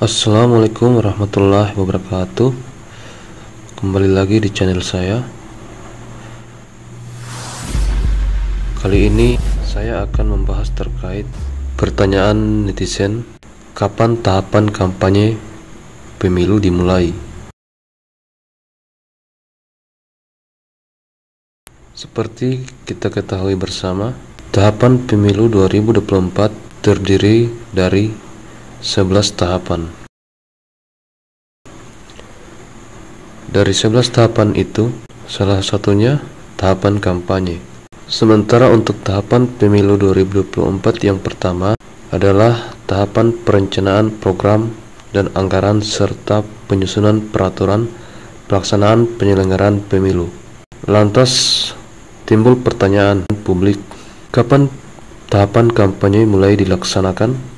Assalamualaikum warahmatullahi wabarakatuh. Kembali lagi di channel saya. Kali ini saya akan membahas terkait pertanyaan netizen, kapan tahapan kampanye pemilu dimulai? Seperti kita ketahui bersama, tahapan pemilu 2024 terdiri dari 11 tahapan. Dari 11 tahapan itu, salah satunya tahapan kampanye. Sementara untuk tahapan pemilu 2024 yang pertama adalah tahapan perencanaan program dan anggaran serta penyusunan peraturan pelaksanaan penyelenggaraan pemilu. Lantas timbul pertanyaan publik, kapan tahapan kampanye mulai dilaksanakan?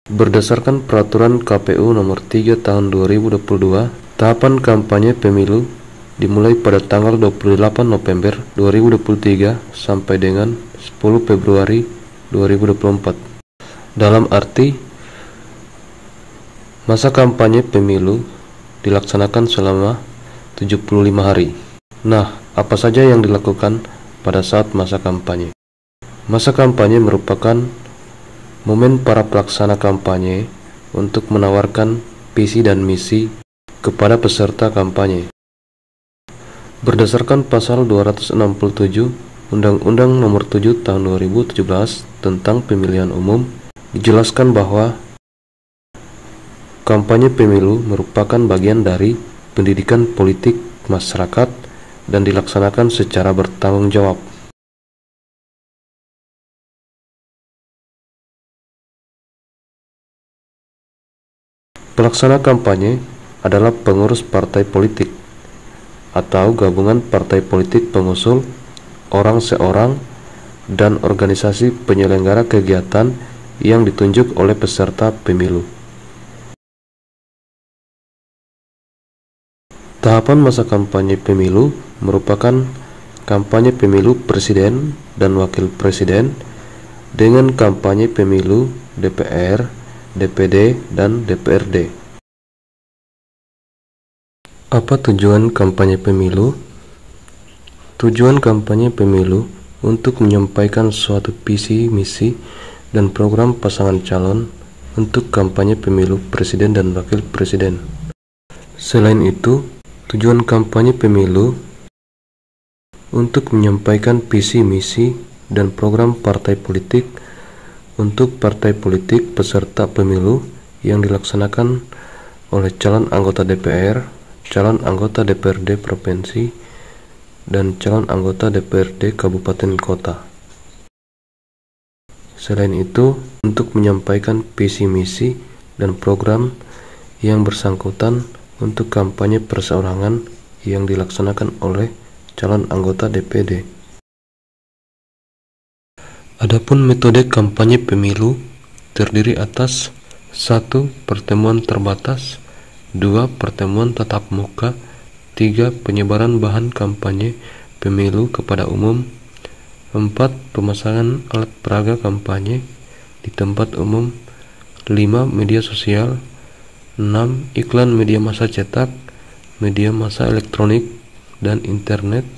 Berdasarkan Peraturan KPU Nomor 3 Tahun 2022, tahapan kampanye pemilu dimulai pada tanggal 28 November 2023 sampai dengan 10 Februari 2024. Dalam arti, masa kampanye pemilu dilaksanakan selama 75 hari. Nah, apa saja yang dilakukan pada saat masa kampanye? Masa kampanye merupakan momen para pelaksana kampanye untuk menawarkan visi dan misi kepada peserta kampanye. Berdasarkan pasal 267 Undang-Undang Nomor 7 Tahun 2017 tentang Pemilihan Umum, dijelaskan bahwa kampanye pemilu merupakan bagian dari pendidikan politik masyarakat dan dilaksanakan secara bertanggung jawab. Pelaksana kampanye adalah pengurus partai politik atau gabungan partai politik pengusul, orang seorang, dan organisasi penyelenggara kegiatan yang ditunjuk oleh peserta pemilu. Tahapan masa kampanye pemilu merupakan kampanye pemilu presiden dan wakil presiden dengan kampanye pemilu DPR, DPD, dan DPRD. Apa tujuan kampanye pemilu? Tujuan kampanye pemilu untuk menyampaikan suatu visi, misi, dan program pasangan calon untuk kampanye pemilu presiden dan wakil presiden. Selain itu, tujuan kampanye pemilu untuk menyampaikan visi, misi, dan program partai politik untuk partai politik peserta pemilu yang dilaksanakan oleh calon anggota DPR, calon anggota DPRD provinsi, dan calon anggota DPRD kabupaten kota. Selain itu, untuk menyampaikan visi misi dan program yang bersangkutan untuk kampanye perseorangan yang dilaksanakan oleh calon anggota DPD. Adapun metode kampanye pemilu terdiri atas 1. Pertemuan terbatas, 2. Pertemuan tatap muka, 3. Penyebaran bahan kampanye pemilu kepada umum, 4. Pemasangan alat peraga kampanye di tempat umum, 5. Media sosial, 6. Iklan media massa cetak, media massa elektronik, dan internet,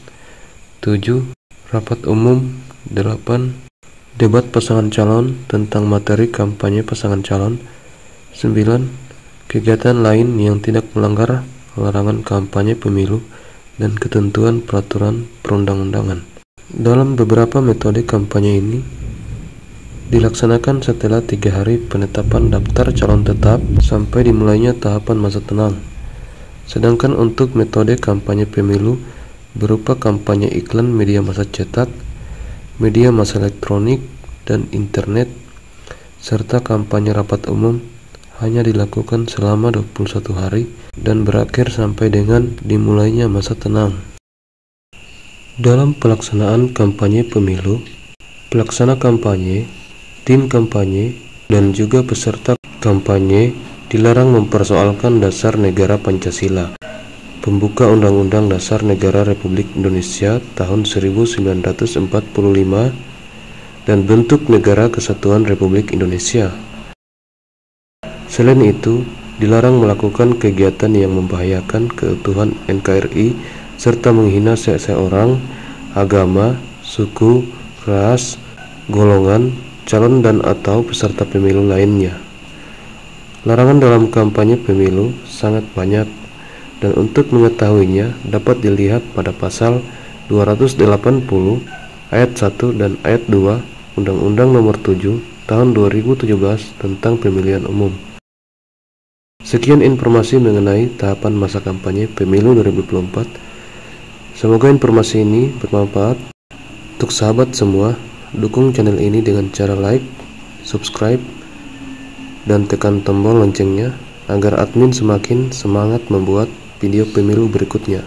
7. Rapat umum, 8. Debat pasangan calon tentang materi kampanye pasangan calon, 9. Kegiatan lain yang tidak melanggar larangan kampanye pemilu dan ketentuan peraturan perundang-undangan. Dalam beberapa metode kampanye ini dilaksanakan setelah 3 hari penetapan daftar calon tetap sampai dimulainya tahapan masa tenang. Sedangkan untuk metode kampanye pemilu berupa kampanye iklan media massa cetak, media massa elektronik, dan internet, serta kampanye rapat umum hanya dilakukan selama 21 hari dan berakhir sampai dengan dimulainya masa tenang. Dalam pelaksanaan kampanye pemilu, pelaksana kampanye, tim kampanye, dan juga peserta kampanye dilarang mempersoalkan dasar negara Pancasila, Pembuka Undang-Undang Dasar Negara Republik Indonesia tahun 1945 dan bentuk negara kesatuan Republik Indonesia. Selain itu, dilarang melakukan kegiatan yang membahayakan keutuhan NKRI serta menghina seseorang, agama, suku, ras, golongan, calon dan atau peserta pemilu lainnya. Larangan dalam kampanye pemilu sangat banyak, dan untuk mengetahuinya dapat dilihat pada pasal 280 ayat 1 dan ayat 2 Undang-Undang Nomor 7 Tahun 2017 tentang Pemilihan Umum. Sekian informasi mengenai tahapan masa kampanye pemilu 2024. Semoga informasi ini bermanfaat untuk sahabat semua. Dukung channel ini dengan cara like, subscribe, dan tekan tombol loncengnya agar admin semakin semangat membuat video pemilu berikutnya.